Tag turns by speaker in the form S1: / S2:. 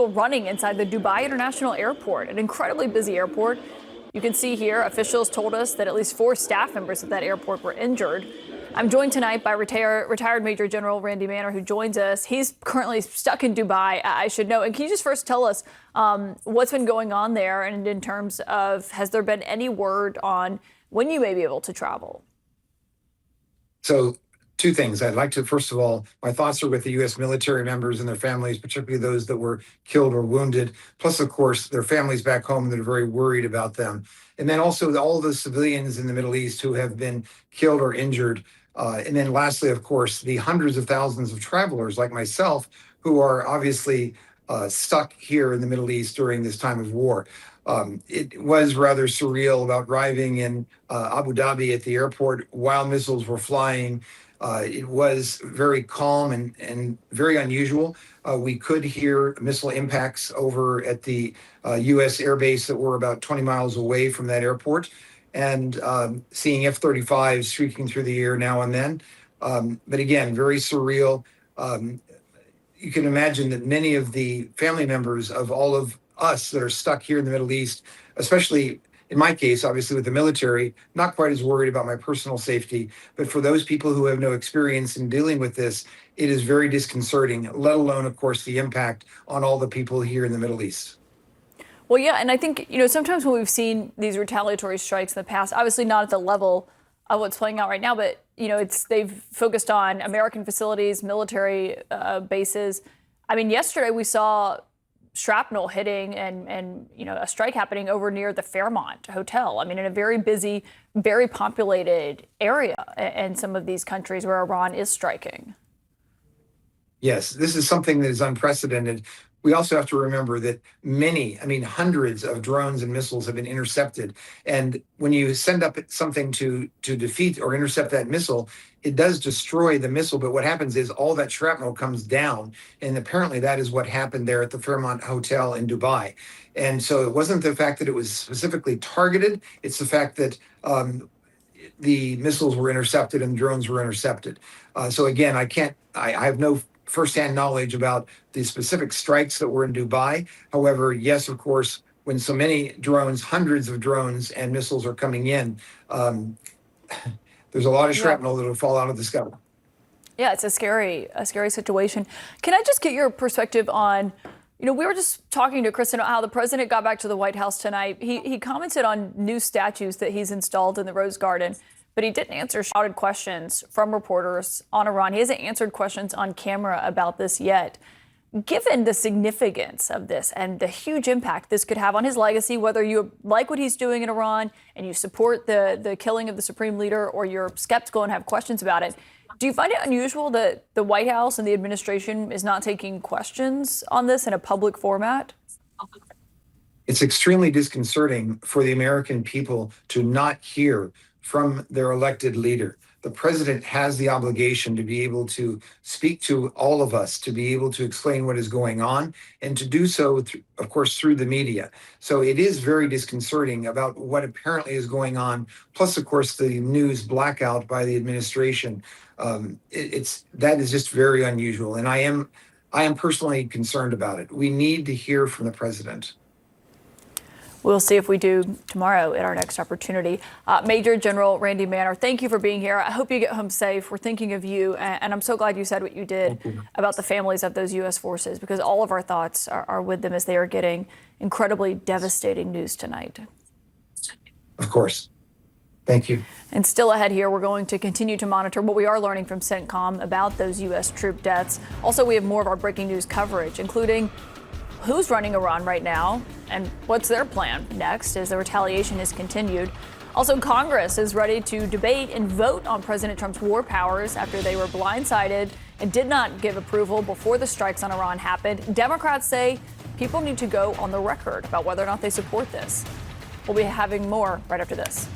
S1: still running inside the Dubai International Airport, an incredibly busy airport. You can see here, officials told us that at least 4 staff members at that airport were injured. I'm joined tonight by retired Major General Randy Manner, who joins us. He's currently stuck in Dubai, I should know. And can you just first tell us what's been going on there, and in terms of, has there been any word on when you may be able to travel?
S2: So, two things. I'd like to, first of all, my thoughts are with the U.S. military members and their families, particularly those that were killed or wounded, plus, of course, their families back home that are very worried about them. And then also all the civilians in the Middle East who have been killed or injured. And then lastly, of course, the hundreds of thousands of travelers like myself who are obviously stuck here in the Middle East during this time of war. It was rather surreal about arriving in Abu Dhabi at the airport while missiles were flying. It was very calm and very unusual. We could hear missile impacts over at the U.S. airbase that were about 20 miles away from that airport, and seeing F-35s streaking through the air now and then. But again, very surreal. You can imagine that many of the family members of all of us that are stuck here in the Middle East, especially in my case, obviously with the military, not quite as worried about my personal safety. But for those people who have no experience in dealing with this, it is very disconcerting, let alone, of course, the impact on all the people here in the Middle East.
S1: Well, yeah, and I think, sometimes when we've seen these retaliatory strikes in the past, obviously not at the level of what's playing out right now, but, they've focused on American facilities, military bases. I mean, yesterday we saw shrapnel hitting and a strike happening over near the Fairmont Hotel. I mean, in a very busy, very populated area in some of these countries where Iran is striking.
S2: Yes, this is something that is unprecedented. We also have to remember that hundreds of drones and missiles have been intercepted. And when you send up something to defeat or intercept that missile, it does destroy the missile. But what happens is all that shrapnel comes down. And apparently that is what happened there at the Fairmont Hotel in Dubai. And so it wasn't the fact that it was specifically targeted. It's the fact that the missiles were intercepted and drones were intercepted. So again, I have no firsthand knowledge about the specific strikes that were in Dubai. However, yes, of course, when so many drones, hundreds of drones and missiles are coming in, there's a lot of shrapnel that will fall out of the sky.
S1: Yeah, it's a scary situation. Can I just get your perspective on, we were just talking to Kristen about how the president got back to the White House tonight. He commented on new statues that he's installed in the Rose Garden, but he didn't answer shouted questions from reporters on Iran. He hasn't answered questions on camera about this yet. Given the significance of this and the huge impact this could have on his legacy, whether you like what he's doing in Iran and you support the killing of the supreme leader, or you're skeptical and have questions about it, do you find it unusual that the White House and the administration is not taking questions on this in a public format?
S2: It's extremely disconcerting for the American people to not hear from their elected leader. The president has the obligation to be able to speak to all of us, to be able to explain what is going on, and to do so, of course, through the media. So it is very disconcerting about what apparently is going on. Plus, of course, the news blackout by the administration. That is just very unusual, and I am personally concerned about it. We need to hear from the president.
S1: We'll see if we do tomorrow at our next opportunity. Major General Randy Manner, thank you for being here. I hope you get home safe. We're thinking of you, and I'm so glad you said what you did about the families of those U.S. forces, because all of our thoughts are with them as they are getting incredibly devastating news tonight.
S2: Of course. Thank you.
S1: And still ahead here, we're going to continue to monitor what we are learning from CENTCOM about those U.S. troop deaths. Also, we have more of our breaking news coverage, including who's running Iran right now and what's their plan next as the retaliation is continued. Also, Congress is ready to debate and vote on President Trump's war powers after they were blindsided and did not give approval before the strikes on Iran happened. Democrats say people need to go on the record about whether or not they support this. We'll be having more right after this.